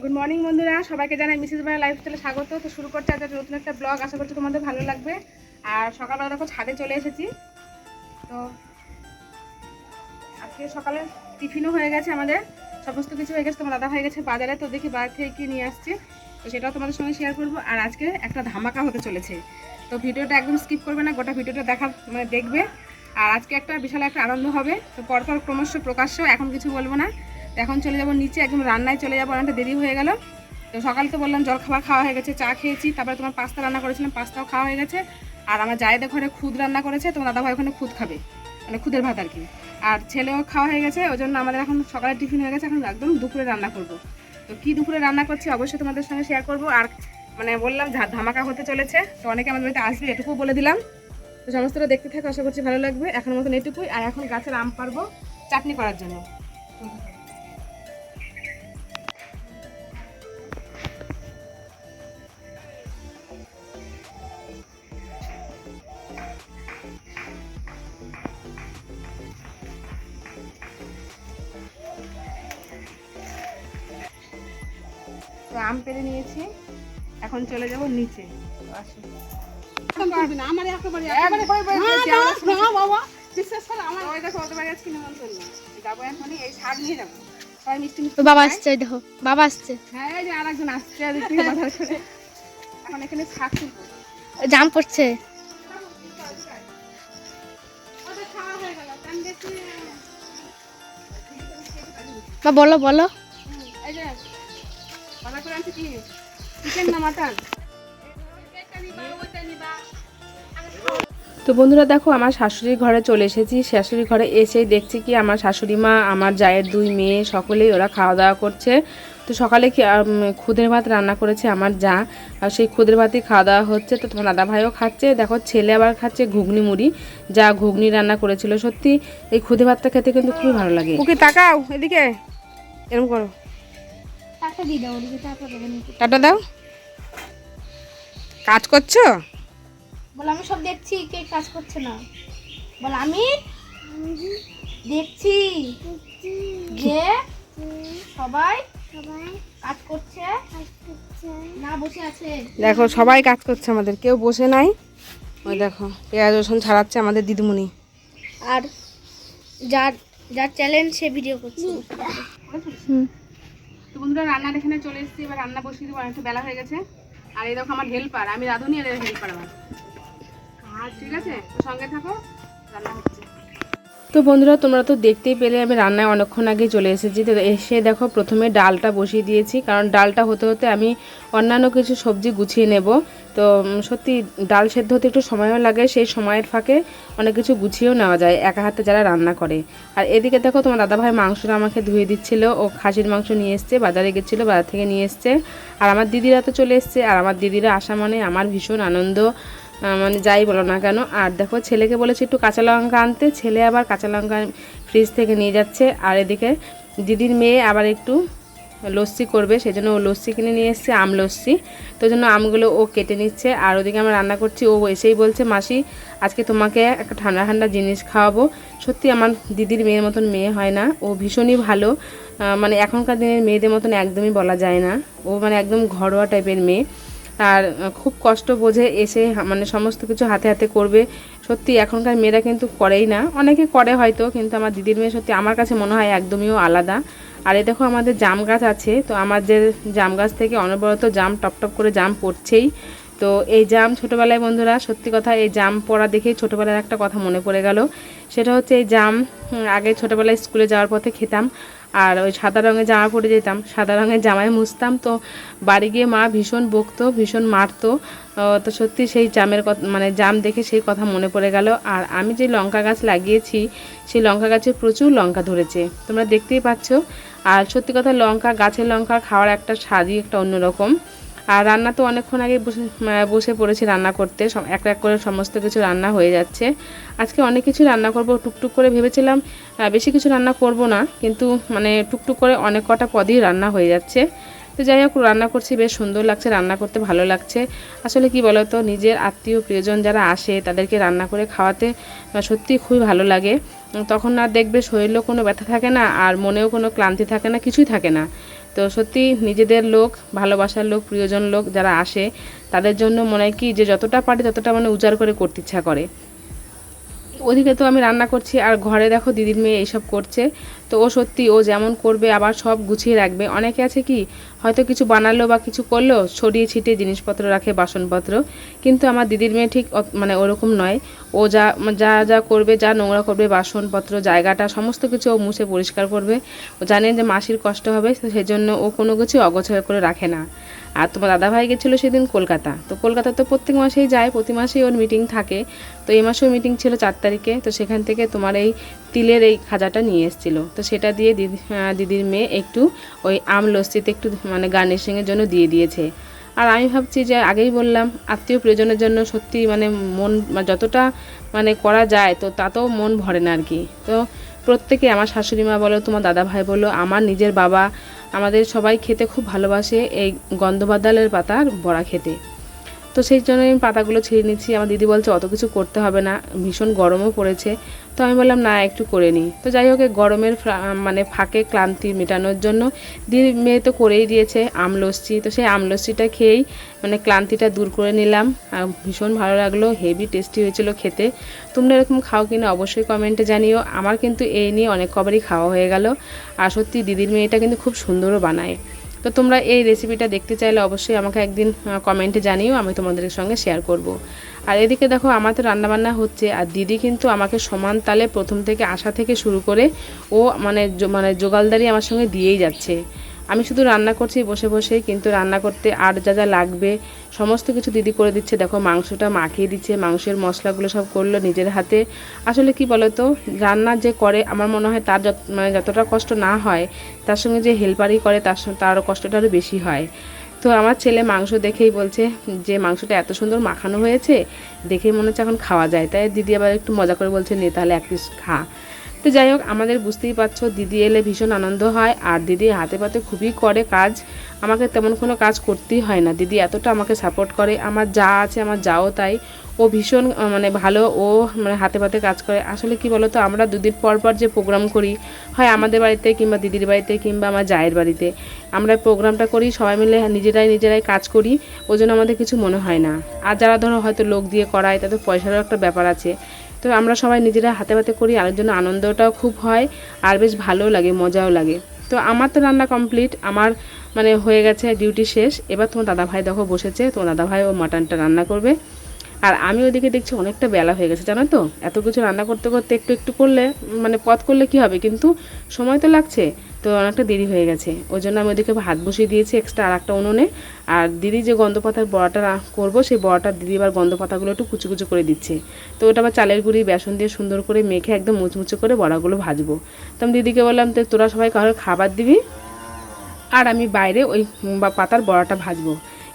Good morning বন্ধুরা, সবাইকে জানাই মিসেস ভাইয়া লাইফস্টাইলে স্বাগত। তো শুরু করতে আজকে নতুন একটা ব্লগ, আশা করছি তোমাদের ভালো লাগবে। আর সকালবেলা দেখো ছাদে চলে এসেছি। তো আজকে সকালে টিফিনও হয়ে গেছে, আমাদের সমস্ত কিছু হয়ে গেছে। তোমার দাদা হয়ে গেছে বাজারে, তো দেখি বাজার থেকে কি নিয়ে আসছে, তো সেটাও তোমাদের সঙ্গে শেয়ার করবো। আর আজকে একটা ধামাকা হতে চলেছে, তো ভিডিওটা একদম স্কিপ করবে না, গোটা ভিডিওটা দেখবে। আর আজকে একটা বিশাল একটা আনন্দ হবে। তো পরপর ক্রমশ প্রকাশ্য, এখন কিছু বলবো না। এখন চলে যাবো নিচে, একদম রান্নায় চলে যাবো, অনেকটা দেরি হয়ে গেল। তো সকালে তো বললাম জল খাবার খাওয়া হয়ে গেছে, চা খেয়েছি, তারপরে তোমার পাস্তা রান্না করেছিলাম, পাস্তাও খাওয়া হয়ে গেছে। আর আমার জায়েদের ঘরে খুদ রান্না করেছে, তোমার দাদাভাই ওখানে খুদ খাবে, মানে খুদের ভাত আর কি। আর ছেলেও খাওয়া হয়ে গেছে, ওই জন্য আমাদের এখন সকালে টিফিন হয়ে গেছে, এখন একদম দুপুরে রান্না করব। তো কি দুপুরে রান্না করছি অবশ্যই তোমাদের সঙ্গে শেয়ার করব। আর মানে বললাম ধামাকা হতে চলেছে, তো অনেকে আমাদের বাড়িতে আসবে, এটুকু বলে দিলাম। তো সমস্তটা দেখতে থাকো, আশা করছি ভালো লাগবে। এখন মতন এটুকুই। আর এখন গাছের আম পারবো চাটনি করার জন্য। তো আম পেরে নিয়েছি, এখন চলে যাব নিচে। বাবা আসছে, দেখো বাবা আসছে। হ্যাঁ, এই যে আরেকজন আসছে, এখন এখানে শাক তুলবো। জাম পড়ছে। বা বলো বলো। এই যে বাজার করে আনছি কি, চিকেন না মাটন? তো বন্ধুরা দেখো, আমার শাশুড়ির ঘরে চলে এসেছি। শাশুড়ির ঘরে এসেই দেখছি কি আমার শাশুড়ি মা, আমার জায়ের দুই মেয়ে, সকলেই ওরা খাওয়া দাওয়া করছে। তো সকালে কি খুদের ভাত রান্না করেছে আমার যা, আর সেই খুদের ভাতই খাওয়া দাওয়া হচ্ছে। তো তোমার দাদা ভাইও খাচ্ছে, দেখো ছেলে আবার খাচ্ছে ঘুগনি মুড়ি, যা ঘুগনি রান্না করেছিল। সত্যি এই খুদে ভাতটা খেতে কিন্তু খুবই ভালো লাগে। ওকে তাকাও এদিকে, এরকম করো, টাটা দাও। কাজ করছো? বল আমি সব দেখছি, কে কাজ করছে না? বল আমি দেখছি যে সবাই কাজ করছে না বসে আছে। দেখো সবাই কাজ করছে, আমাদের কেউ বসে নাই। ওই দেখো পেঁয়াজ রসুন ছাড়াচ্ছে আমাদের দিদিমণি। আর যার যার চ্যালেঞ্জ সে ভিডিও করছে। তো বন্ধুরা রান্নার এখানে চলে এসেছি, এবার রান্না বসিয়ে দেবো, অনেকটা বেলা হয়ে গেছে। আর এই দেখো আমার হেল্পার, আমি রাঁধুনি আর হেল্পার আমার। ঠিক আছে, তো সঙ্গে থাকো, রান্না হচ্ছে। তো বন্ধুরা তোমরা তো দেখতেই পেলে আমি রান্নায় অনেকক্ষণ আগেই চলে এসেছি। তো এসে দেখো প্রথমে ডালটা বসিয়ে দিয়েছি, কারণ ডালটা হতে হতে আমি অন্যান্য কিছু সবজি গুছিয়ে নেব। তো সত্যি ডাল সেদ্ধ হতে একটু সময়ও লাগে, সেই সময়ের ফাঁকে অনেক কিছু গুছিয়েও নেওয়া যায় একা হাতে যারা রান্না করে। আর এদিকে দেখো তোমার দাদাভাই মাংসটা আমাকে ধুয়ে দিচ্ছিল, ও খাসির মাংস নিয়ে এসছে, বাজারে গেছিলো, বাজার থেকে নিয়ে এসছে। আর আমার দিদিরা তো চলে এসছে, আর আমার দিদিরা আসা মানে আমার ভীষণ আনন্দ, মানে যাই বলো না কেন। আর দেখো ছেলেকে বলেছি একটু কাঁচা লঙ্কা আনতে, ছেলে আবার কাঁচা লঙ্কা ফ্রিজ থেকে নিয়ে যাচ্ছে। আর এদিকে দিদির মেয়ে আবার একটু লস্যি করবে, সেই জন্য ও লস্যি কিনে নিয়ে এসছে, আম লস্যি। তো জন্য আমগুলো ও কেটে নিচ্ছে। আর ওদিকে আমরা রান্না করছি, ও এসেই বলছে মাসি আজকে তোমাকে একটা ঠান্ডা ঠান্ডা জিনিস খাওয়াবো। সত্যি আমার দিদির মেয়ের মতন মেয়ে হয় না, ও ভীষণই ভালো। মানে এখনকার দিনের মেয়েদের মতন একদমই বলা যায় না, ও মানে একদম ঘরোয়া টাইপের মেয়ে। আর খুব কষ্ট বোঝে, এসে মানে সমস্ত কিছু হাতে হাতে করবে। সত্যি এখনকার মেয়েরা কিন্তু করেই না, অনেকে করে হয়তো, কিন্তু আমার দিদির মেয়ে সত্যি আমার কাছে মনে হয় একদমইও আলাদা। আর এই দেখো আমাদের জাম গাছ আছে, তো আমাদের জাম গাছ থেকে অনবরত জাম টপ টপ করে জাম পড়ছেই। তো এই জাম ছোটোবেলায় বন্ধুরা সত্যি কথা, এই জাম পড়া দেখেই ছোটোবেলার একটা কথা মনে পড়ে গেল। সেটা হচ্ছে এই জাম আগে ছোটোবেলায় স্কুলে যাওয়ার পথে খেতাম, আর ওই সাদা রঙের জামা পরে যেতাম, সাদা রঙের জামায় মুছতাম। তো বাড়ি গিয়ে মা ভীষণ বকতো, ভীষণ মারতো। তো সত্যি সেই জামের কথা, মানে জাম দেখে সেই কথা মনে পড়ে গেল। আর আমি যে লঙ্কা গাছ লাগিয়েছি, সেই লঙ্কা গাছে প্রচুর লঙ্কা ধরেছে, তোমরা দেখতেই পাচ্ছ। আর সত্যি কথা লঙ্কা, গাছের লঙ্কা খাওয়ার একটা স্বাদই একটা অন্যরকম। আর রান্না তো অনেকক্ষণ আগে বসে পড়েছি রান্না করতে, এক এক করে সমস্ত কিছু রান্না হয়ে যাচ্ছে। আজকে অনেক কিছু রান্না করব, টুকটুক করে ভেবেছিলাম বেশি কিছু রান্না করব না, কিন্তু মানে টুকটুক করে অনেক কটা পদই রান্না হয়ে যাচ্ছে। তো যাই হোক রান্না করছি, বেশ সুন্দর লাগছে, রান্না করতে ভালো লাগছে। আসলে কি বলো তো, নিজের আত্মীয় প্রিয়জন যারা আসে তাদেরকে রান্না করে খাওয়াতে সত্যিই খুবই ভালো লাগে। তখন আর দেখবে শরীরেও কোনো ব্যথা থাকে না, আর মনেও কোনো ক্লান্তি থাকে না, কিছুই থাকে না। তো সত্যি নিজেদের লোক, ভালোবাসার লোক, প্রিয়জন লোক যারা আসে তাদের জন্য মনে হয় কি যে যতটা পারি ততটা মানে উজাড় করে করতে ইচ্ছা করে। ওদিকে তো আমি রান্না করছি আর ঘরে দেখো দিদির মেয়ে এইসব করছে। তো ও সত্যি ও যেমন করবে আবার সব গুছিয়ে রাখবে। অনেকে আছে কি হয়তো কিছু বানালো বা কিছু করলো ছড়িয়ে ছিটিয়ে জিনিসপত্র রাখে, বাসনপত্র, কিন্তু আমার দিদির মেয়ে ঠিক মানে ওরকম নয়। ও যা যা যা করবে, যা নোংরা করবে, বাসনপত্র জায়গাটা সমস্ত কিছু ও মুছে পরিষ্কার করবে। ও জানে যে মাসির কষ্ট হবে, তো সেই জন্য ও কোনো কিছু অগোছালো করে রাখে না। আর তোমার দাদাভাই গেছিলো সেদিন কলকাতা। তো কলকাতা তো প্রত্যেক মাসেই যায়, প্রতি মাসেই ওর মিটিং থাকে। তো এই মাসেও মিটিং ছিল 4 তারিখে। তো সেখান থেকে তোমার এই তিলের এই খাজাটা নিয়ে এসেছিলো। তো সেটা দিয়ে দিদির মেয়ে একটু ওই আম লস্যিতে একটু মানে গার্নিশিংয়ের জন্য দিয়ে দিয়েছে। আর আমি ভাবছি যে আগেই বললাম আত্মীয় প্রিয়জনের জন্য সত্যি মানে মন যতটা মানে করা যায় তো তাতেও মন ভরে না আর কি। তো প্রত্যেকে, আমার শাশুড়ি মা বলো, তোমার দাদা ভাই বলো, আমার নিজের বাবা, আমাদের সবাই খেতে খুব ভালোবাসে এই গন্ধবাদালের পাতার বড়া খেতে। তো সেই জন্য আমি পাতাগুলো ছিঁড়ে নিচ্ছি। আমার দিদি বলছে অত কিছু করতে হবে না, ভীষণ গরমও পড়েছে। তো আমি বললাম না, একটু করে নিই। তো যাই হোক, গরমের মানে ফাঁকে ক্লান্তি মেটানোর জন্য দিদির মেয়ে তো করেই দিয়েছে আম লস্যি। তো সেই আম লস্যিটা খেয়েই মানে ক্লান্তিটা দূর করে নিলাম। আর ভীষণ ভালো লাগলো, হেভি টেস্টি হয়েছিল খেতে। তোমরা এরকম খাও কিনা অবশ্যই কমেন্টে জানিও। আমার কিন্তু এই নিয়ে অনেক কবারই খাওয়া হয়ে গেল। আর সত্যি দিদির মেয়েটা কিন্তু খুব সুন্দরও বানায়। তো তোমরা এই রেসিপিটা দেখতে চাইলে অবশ্যই আমাকে একদিন কমেন্টে জানিও, আমি তোমাদের সঙ্গে শেয়ার করব। আর এদিকে দেখো আমার তো রান্নাবান্না হচ্ছে, আর দিদি কিন্তু আমাকে সমান তালে প্রথম থেকে আসা থেকে শুরু করে ও মানে জোগালদারি আমার সঙ্গে দিয়েই যাচ্ছে। আমি শুধু রান্না করছি বসে বসেই, কিন্তু রান্না করতে আর যা যা লাগবে সমস্ত কিছু দিদি করে দিচ্ছে। দেখো মাংসটা মাখিয়ে দিচ্ছে, মাংসের মশলাগুলো সব করলো নিজের হাতে। আসলে কি বলো তো, রান্না যে করে আমার মনে হয় তার মানে যতটা কষ্ট না হয়, তার সঙ্গে যে হেল্পারই করে তার কষ্টটা আরও বেশি হয়। তো আমার ছেলে মাংস দেখেই বলছে যে মাংসটা এত সুন্দর মাখানো হয়েছে, দেখেই মনে হচ্ছে এখন খাওয়া যায়। তাই দিদি আবার একটু মজা করে বলছে নে তাহলে এক পিস খা। তো যাই হোক, আমাদের বুঝতেই পারছো দিদি এলে ভীষণ আনন্দ হয়। আর দিদি হাতে পাতে খুবই করে কাজ, আমাকে তেমন কোনো কাজ করতেই হয় না। দিদি এতটা আমাকে সাপোর্ট করে। আমার যা আছে, আমার যাও তাই, ও ভীষণ মানে ভালো, ও মানে হাতে পাতে কাজ করে। আসলে কি বলো তো, আমরা দুদিন পর পর যে প্রোগ্রাম করি, হয় আমাদের বাড়িতে কিংবা দিদির বাড়িতে কিংবা আমার জায়ের বাড়িতে, আমরা প্রোগ্রামটা করি সবাই মিলে নিজেরাই কাজ করি, ওই জন্য আমাদের কিছু মনে হয় না। আর যারা ধরো হয়তো লোক দিয়ে করায়, তাদের পয়সারও একটা ব্যাপার আছে। তো আমরা সবাই নিজেরা হাতে পাতে করি, আর জন্য আনন্দটাও খুব হয়, আর বেশ ভালোও লাগে, মজাও লাগে। তো আমার তো রান্না কমপ্লিট, আমার মানে হয়ে গেছে, ডিউটি শেষ। এবার তোমার দাদাভাই দেখো বসেছে, তোমার দাদাভাই ও মাটনটা রান্না করবে। আর আমি ওইদিকে দেখছি অনেকটা বেলা হয়ে গেছে, জানো তো, এত কিছু রান্না করতে করতে একটু একটু করলে মানে পথ করলে কি হবে, কিন্তু সময় তো লাগছে। তো অনেকটা দেরি হয়ে গেছে, ওই জন্য আমি ওইদিকে ভাত বসিয়ে দিয়েছি এক্সট্রা আর একটা উনুনে। আর দিদি যে গন্ধপাতার বড়াটা করবো, সেই বড়াটা দিদি আবার গন্ধপাতাগুলো একটু কুচু কুচু করে দিচ্ছে। তো ওটা আবার চালের গুঁড়ি বেসন দিয়ে সুন্দর করে মেখে একদম মুচমুচে করে বড়াগুলো ভাজবো। তো আমি দিদিকে বললাম তো তোরা সবাই কারোর খাবার দিবি, আর আমি বাইরে ওই পাতার বড়াটা ভাজবো।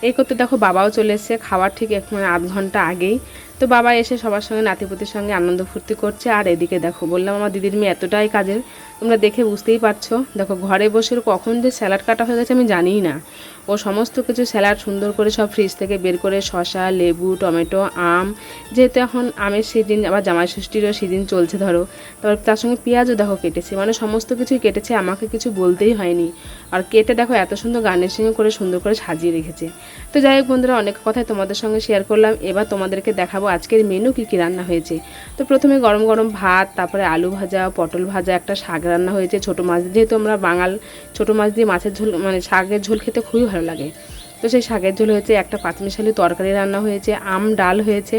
এই করতে দেখো বাবাও চলে এসেছে, খাওয়ার ঠিক মানে আধ ঘন্টা আগেই। তো বাবা এসে সবার সঙ্গে নাতিপুতির সঙ্গে আনন্দ ফুর্তি করছে। আর এদিকে দেখো বললাম আমার দিদির মেয়ে এতটাই কাজের, তোমরা দেখে বুঝতেই পারছো। দেখো ঘরে বসে কখন যে স্যালাড কাটা হয়ে গেছে আমি জানিই না। ও সমস্ত কিছু স্যালাড সুন্দর করে সব ফ্রিজ থেকে বের করে, শসা, লেবু, টমেটো, আম, যেহেতু এখন আমের সিজন, আবার জামাই ষষ্ঠীরও সিজন চলছে ধরো, তারপর তার সঙ্গে পেঁয়াজও দেখো কেটেছে, মানে সমস্ত কিছুই কেটেছে, আমাকে কিছু বলতেই হয়নি। আর কেটে দেখো এত সুন্দর গার্নিশিং করে সুন্দর করে সাজিয়ে রেখেছে। তো যাই হোক বন্ধুরা, অনেক কথাই তোমাদের সঙ্গে শেয়ার করলাম। এবার তোমাদেরকে দেখাবো আজকের মেনু কী কী রান্না হয়েছে। তো প্রথমে গরম গরম ভাত, তারপরে আলু ভাজা, পটল ভাজা, একটা শাক রান্না হয়েছে ছোটো মাছ, যেহেতু আমরা বাঙাল, ছোটো মাছ দিয়ে মাছের ঝোল মানে শাকের ঝোল খেতে খুবই ভালো লাগে। তো সেই শাকের ঝোল হয়েছে, একটা পাঁচমিশালি তরকারি রান্না হয়েছে, আম ডাল হয়েছে,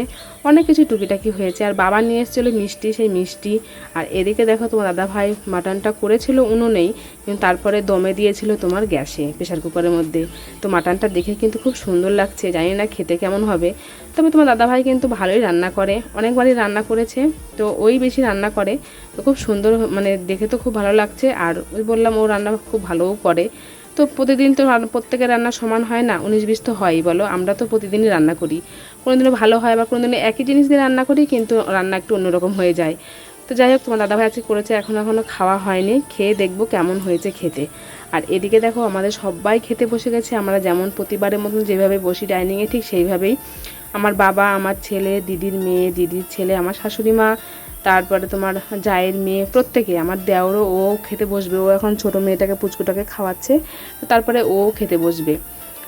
অনেক কিছু টুকিটাকি হয়েছে। আর বাবা নিয়ে এসেছিলো মিষ্টি, সেই মিষ্টি। আর এদিকে দেখো তোমার দাদা ভাই মাটনটা করেছিল উনুনেই, কিন্তু তারপরে দমে দিয়েছিল তোমার গ্যাসে, প্রেশার কুকারের মধ্যে। তো মাটনটা দেখে কিন্তু খুব সুন্দর লাগছে, জানি না খেতে কেমন হবে। তবে তোমার দাদাভাই কিন্তু ভালোই রান্না করে, অনেকবারই রান্না করেছে, তো ওই বেশি রান্না করে। তো খুব সুন্দর মানে দেখে তো খুব ভালো লাগছে। আর ওই বললাম ও রান্না খুব ভালোও করে। তো প্রতিদিন তো প্রত্যেকের রান্না সমান হয় না, 19-20 তো হয়ই বলো। আমরা তো প্রতিদিনই রান্না করি, কোনোদিনও ভালো হয়, আবার কোনোদিনও একই জিনিস দিয়ে রান্না করি, কিন্তু রান্না একটু অন্যরকম হয়ে যায়। তো যাই হোক, তোমার দাদাভাই আজকে করেছে, এখনও খাওয়া হয়নি, খেয়ে দেখবো কেমন হয়েছে খেতে। আর এদিকে দেখো আমাদের সবাই খেতে বসে গেছে, আমরা যেমন প্রতিবারের মতন যেভাবে বসি ডাইনিংয়ে, ঠিক সেইভাবেই আমার বাবা, আমার ছেলে, দিদির মেয়ে, দিদির ছেলে, আমার শাশুড়ি মা, তারপরে তোমার জায়ের মেয়ে প্রত্যেকে, আমার দেওরও ও খেতে বসবে, ও এখন ছোটো মেয়েটাকে পুচকুটাকে খাওয়াচ্ছে, তো তারপরে ও খেতে বসবে।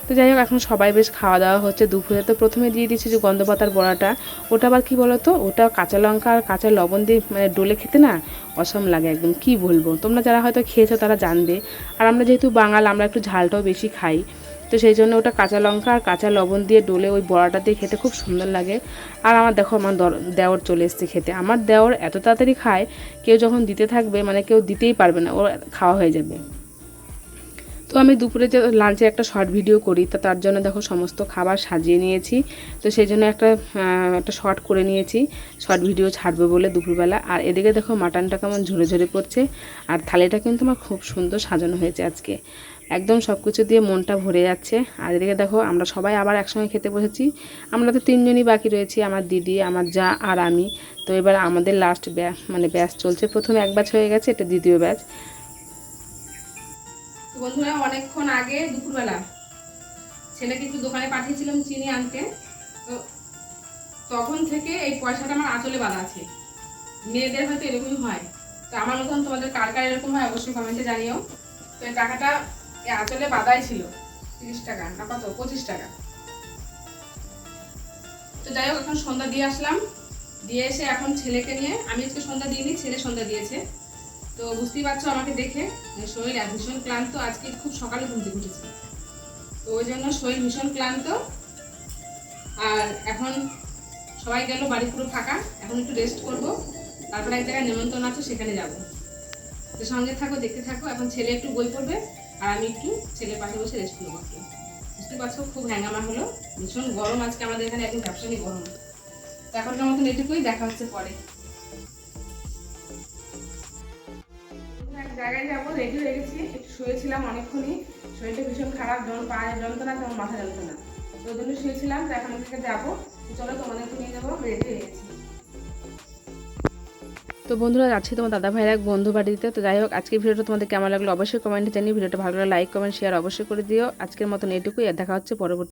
তো যাই হোক এখন সবাই বেশ খাওয়া দাওয়া হচ্ছে। দুপুরে তো প্রথমে দিয়ে দিচ্ছি যে গন্ধ পাতার বড়াটা, ওটা আবার কী বলো তো, ওটা কাঁচা লঙ্কা আর কাঁচা লবণ দিয়ে মানে ডলে খেতে না অসম লাগে একদম, কি বলবো, তোমরা যারা হয়তো খেয়েছো তারা জানবে। আর আমরা যেহেতু বাঙাল, আমরা একটু ঝালটাও বেশি খাই, তো সেই জন্য ওটা কাঁচা লঙ্কা আর কাঁচা লবণ দিয়ে ডলে ওই বড়াটা দিয়ে খেতে খুব সুন্দর লাগে। আর আমার দেখো আমার দেওর চলে এসছে খেতে। আমার দেওর এত তাড়াতাড়ি খায়, কেউ যখন দিতে থাকবে মানে কেউ দিতেই পারবে না, ওর খাওয়া হয়ে যাবে। তো আমি দুপুরে যে লাঞ্চে একটা শর্ট ভিডিও করি, তো তার জন্য দেখো সমস্ত খাবার সাজিয়ে নিয়েছি, তো সেই জন্য একটা শর্ট করে নিয়েছি, শর্ট ভিডিও ছাড়বে বলে দুপুরবেলা। আর এদিকে দেখো মাটনটা কেমন ঝরে ঝরে পড়ছে, আর থালিটা কিন্তু আমার খুব সুন্দর সাজানো হয়েছে আজকে, একদম সব কিছু দিয়ে মনটা ভরে যাচ্ছে। আর এদিকে দেখো আমরা সবাই আবার একসঙ্গে খেতে বসেছি। আমরা তো 3 জনই বাকি রয়েছি, আমার দিদি, আমার যা আর আমি। তো এবার আমাদের লাস্ট ব্যাচ চলছে, প্রথমে এক ব্যাচ হয়ে গেছে, এটা দ্বিতীয় ব্যাচ। বন্ধুরা অনেকক্ষণ আগে দুপুরবেলা ছেলেকে একটু দোকানে পাঠিয়েছিলাম চিনি আনতে, তো তখন থেকে এই পয়সাটা আমার আঁচলে বাঁধা আছে। মেয়েদের হয়তো এরকমই হয়, তো আমার মতন তোমাদের কার কার এরকম হয় অবশ্যই কমেন্টে জানিও। তো এই টাকাটা এই আঁচলে বাঁধাই ছিল, 30 টাকা না কত, 25 টাকা। তো যাই হোক এখন সন্ধ্যা দিয়ে আসলাম, দিয়ে এসে এখন ছেলেকে নিয়ে, আমি আজকে সন্ধ্যা দিইনি, ছেলে সন্ধ্যা দিয়েছে। তো বুঝতেই পারছো আমাকে দেখে শরীর ভীষণ ক্লান্ত, আজকে খুব সকালে ঘুম থেকে উঠেছি, তো ওই জন্য শরীর ভীষণ ক্লান্ত। আর এখন সবাই গেল, বাড়ি পুরো ফাঁকা, এখন একটু রেস্ট করব, তারপরে এক জায়গায় নিমন্ত্রণ আছে সেখানে যাব। তো সঙ্গে থাকো, দেখতে থাকো। এখন ছেলে একটু বই পড়বে আর আমি একটু ছেলের পাশে বসে রেস্ট করবো একটু। বুঝতে পারছো খুব হ্যাঙ্গামা হলো, ভীষণ গরম আজকে আমাদের এখানে, একদম ব্যবসায়ী গরম। তো এখনকার মতন এটুকুই, দেখা হচ্ছে পরে। এক জায়গায় যাবো, রেডি হয়ে গেছি, একটু শুয়েছিলাম অনেকক্ষণই, শরীরটা ভীষণ খারাপ, যেমন পায়ের যন্ত্রণা তেমন মাথা যন্ত্রণা, তো ওই জন্য শুয়েছিলাম। তো এখন থেকে যাবো, চলো তোমাদেরকে নিয়ে যাবো, রেডি হয়ে গেছি। তো বন্ধুরা যাচ্ছি তোমার দাদা ভাইয়ের এক বন্ধু বাড়িতে। তো যাই হোক আজকের ভিডিওটা তোমাদের কেমন লাগলো অবশ্যই কমেন্টে জানিয়ে, ভিডিওটা ভালো লাগলে লাইক কমেন্ট শেয়ার অবশ্যই করে দিও। আজকের মতন এটুকুই, আর দেখা হচ্ছে পরবর্তী।